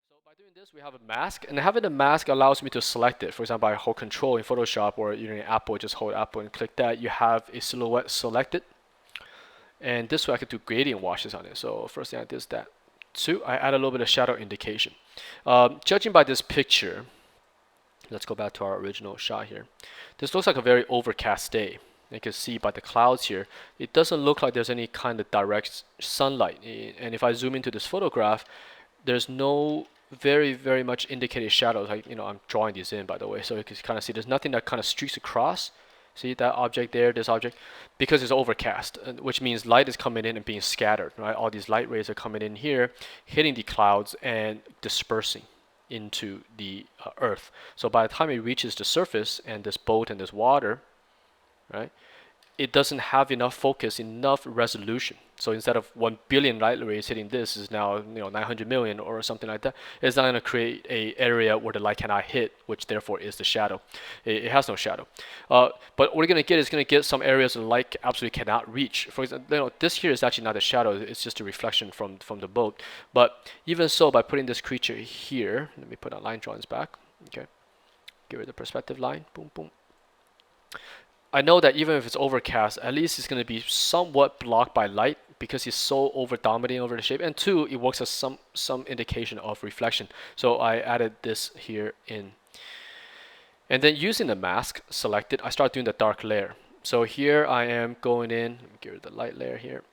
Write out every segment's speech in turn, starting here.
So by doing this, we have a mask, and having a mask allows me to select it. For example, I hold Control in Photoshop, or using Apple, just hold Apple and click that. You have a silhouette selected, and this way I could do gradient washes on it. So first thing I did is that. Two, I add a little bit of shadow indication. Judging by this picture, let's go back to our original shot here. This looks like a very overcast day. You can see by the clouds here, it doesn't look like there's any kind of direct sunlight. And if I zoom into this photograph, there's no very much indicated shadows. I'm drawing these in, by the way, so you can kind of see there's nothing that kind of streaks across. See that object there, this object, because it's overcast, which means light is coming in and being scattered, right? All these light rays are coming in here, hitting the clouds and dispersing into the earth. So by the time it reaches the surface and this boat and this water, right, it doesn't have enough focus, enough resolution. So instead of 1 billion light rays hitting this, is now 900 million or something like that. It's not going to create a area where the light cannot hit, which therefore is the shadow. It has no shadow. But what we're going to get is going to get some areas where the light absolutely cannot reach. For example, this here is actually not a shadow. It's just a reflection from the boat. But even so, by putting this creature here, let me put our line drawings back. Okay, give it the perspective line. Boom, boom. I know that even if it's overcast, at least it's going to be somewhat blocked by light because it's so over dominating over the shape. And two, it works as some indication of reflection. So I added this here in. And then using the mask selected, I start doing the dark layer. So here I am going in, let me get rid of the light layer here,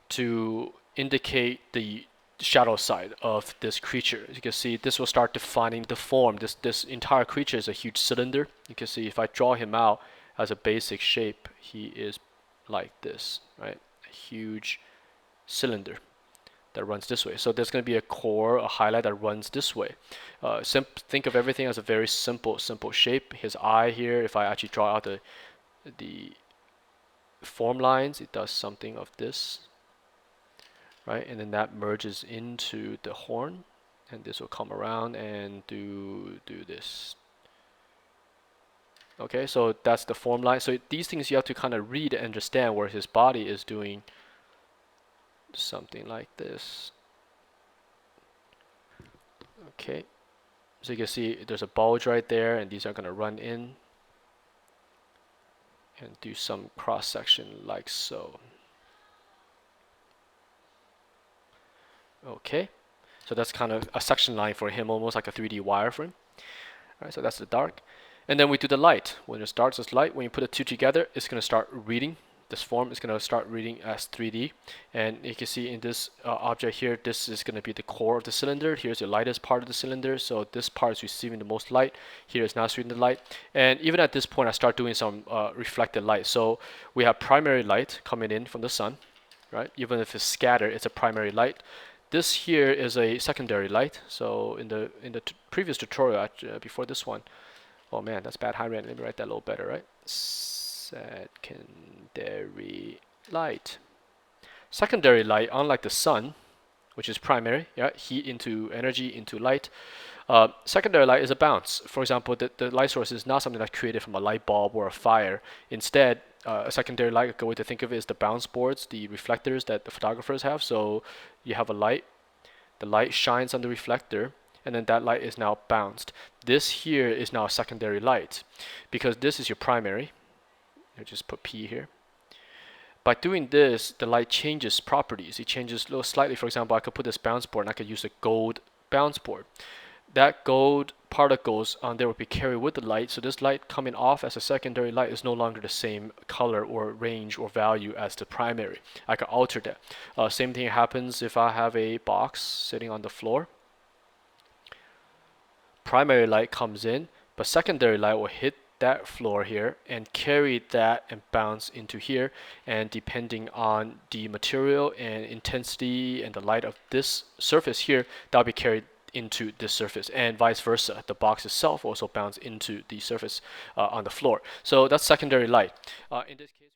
to indicate the shadow side of this creature. As you can see, this will start defining the form. This entire creature is a huge cylinder. You can see if I draw him out as a basic shape, he is like this, right? A huge cylinder that runs this way. So there's going to be a core, a highlight that runs this way. Think of everything as a very simple shape. His eye here, if I actually draw out the form lines, it does something of this, right? And then that merges into the horn, and this will come around and do this. Okay, so that's the form line. So these things you have to kind of read and understand, where his body is doing something like this. Okay, so you can see there's a bulge right there, and these are going to run in and do some cross section like so. Okay, so that's kind of a section line for him, almost like a 3D wireframe. All right, so that's the dark. And then we do the light. When it starts as light, when you put the two together, it's going to start reading. This form is going to start reading as 3D. And you can see in this object here, this is going to be the core of the cylinder. Here's the lightest part of the cylinder. So this part is receiving the most light. Here is not receiving the light. And even at this point, I start doing some reflected light. So we have primary light coming in from the sun, right? Even if it's scattered, it's a primary light. This here is a secondary light. So in the previous tutorial, before this one, oh man, that's bad handwriting. Let me write that a little better, right? Secondary light. Secondary light, unlike the sun, which is primary, yeah, heat into energy into light. Secondary light is a bounce. For example, the light source is not something that's created from a light bulb or a fire. Instead, a secondary light, a good way to think of it, is the bounce boards, the reflectors that the photographers have. So you have a light, the light shines on the reflector, and then that light is now bounced. This here is now a secondary light, because this is your primary. I just put P here. By doing this, the light changes properties. It changes a little slightly. For example, I could put this bounce board and I could use a gold bounce board. That gold particles on there will be carried with the light. So this light coming off as a secondary light is no longer the same color or range or value as the primary. I can alter that. Same thing happens if I have a box sitting on the floor. Primary light comes in, but secondary light will hit that floor here and carry that and bounce into here, and depending on the material and intensity and the light of this surface here, that'll be carried into this surface, and vice versa. The box itself also bounce into the surface on the floor. So that's secondary light. In this case,